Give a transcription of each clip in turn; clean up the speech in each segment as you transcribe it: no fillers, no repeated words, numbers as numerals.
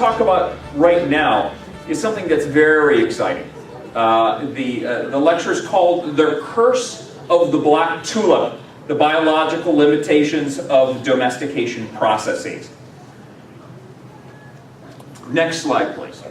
talk about right now is something that's very exciting. The lecture is called The Curse of the Black Tulip, the Biological Limitations of Domestication Processes. Next slide, please.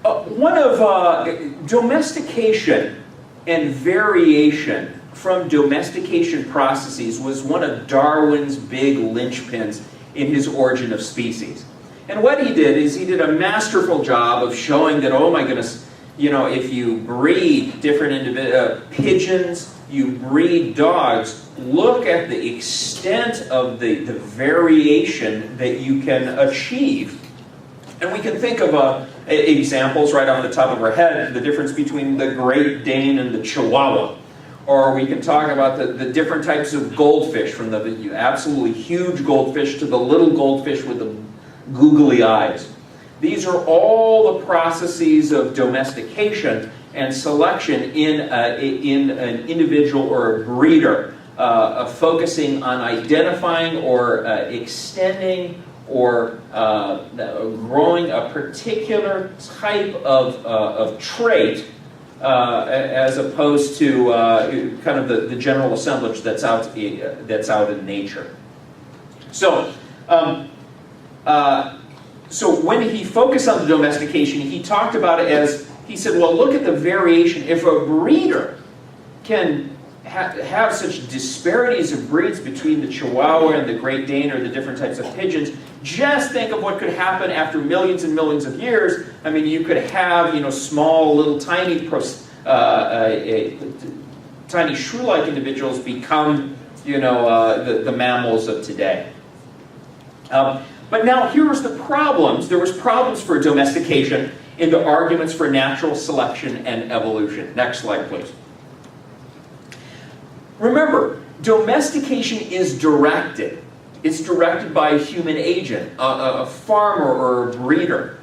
One of domestication and variation from domestication processes was one of Darwin's big linchpins in his Origin of Species. And what he did is he did a masterful job of showing that, oh my goodness, you know, if you breed different pigeons, you breed dogs, look at the extent of the variation that you can achieve. And we can think of examples right off the top of our head, the difference between the Great Dane and the Chihuahua. Or we can talk about the different types of goldfish, from the absolutely huge goldfish to the little goldfish with the googly eyes. These are all the processes of domestication and selection in an individual or a breeder, focusing on identifying or extending or growing a particular type of trait, as opposed to kind of the general assemblage that's out in nature. So, so when he focused on the domestication, he talked about it as, he said, well, look at the variation. If a breeder can have such disparities of breeds between the Chihuahua and the Great Dane or the different types of pigeons, just think of what could happen after millions and millions of years. I mean, you could have, you know, small, little, tiny shrew-like individuals become, you know, the mammals of today. But now here's the problems. There was problems for domestication in the arguments for natural selection and evolution. Next slide, please. Remember, domestication is directed. It's directed by a human agent, a farmer or a breeder.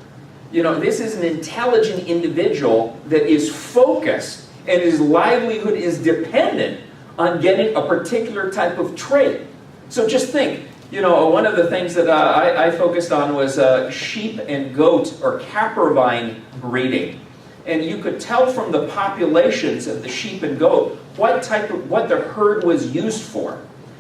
You know, this is an intelligent individual that is focused and his livelihood is dependent on getting a particular type of trait. So just think, you know, one of the things that I focused on was sheep and goat or caprine breeding. And you could tell from the populations of the sheep and goat what the herd was used for.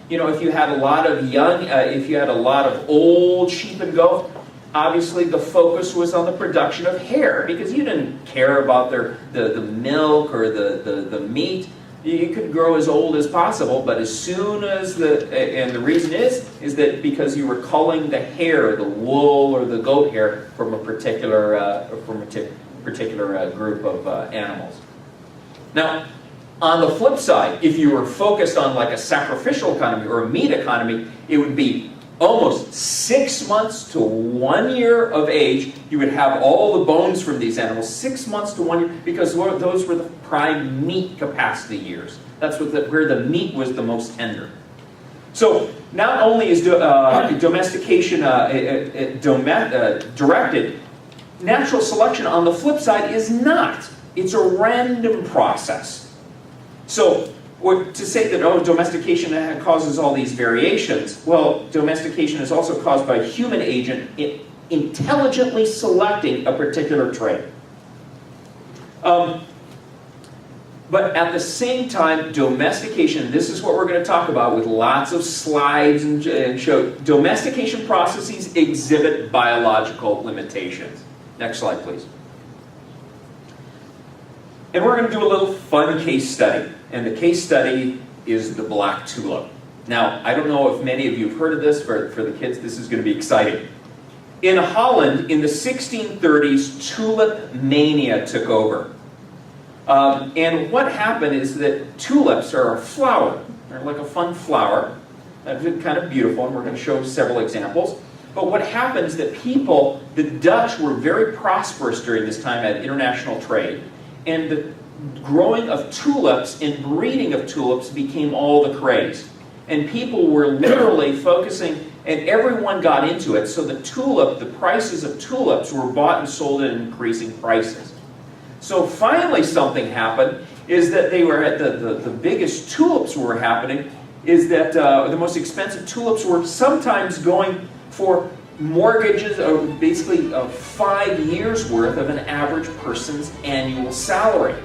You know, if you had a lot of if you had a lot of old sheep and goat, obviously the focus was on the production of hair, because you didn't care about the milk or the meat. You could grow as old as possible, but as soon as and the reason is that because you were culling the hair, the wool or the goat hair from a particular group of animals. Now, on the flip side, if you were focused on like a sacrificial economy or a meat economy, it would be almost 6 months to 1 year of age. You would have all the bones from these animals, 6 months to 1 year, because those were the prime meat capacity years. That's where the meat was the most tender. So not only is domestication directed, natural selection on the flip side is not. It's a random process. So to say that, oh, domestication causes all these variations, well, domestication is also caused by a human agent intelligently selecting a particular trait. But at the same time, domestication, this is what we're going to talk about with lots of slides and show, domestication processes exhibit biological limitations. Next slide, please. And we're going to do a little fun case study. And the case study is the black tulip. Now, I don't know if many of you have heard of this. For the kids, this is going to be exciting. In Holland, in the 1630s, tulip mania took over. And what happened is that tulips are a flower. They're like a fun flower. They're kind of beautiful, and we're going to show several examples. But what happened is that the Dutch were very prosperous during this time at international trade. And the growing of tulips and breeding of tulips became all the craze. And people were literally focusing, and everyone got into it. So the prices of tulips were bought and sold at increasing prices. So finally something happened, is that they were at the biggest tulips were happening, is that the most expensive tulips were sometimes going for mortgages are basically 5 years worth of an average person's annual salary.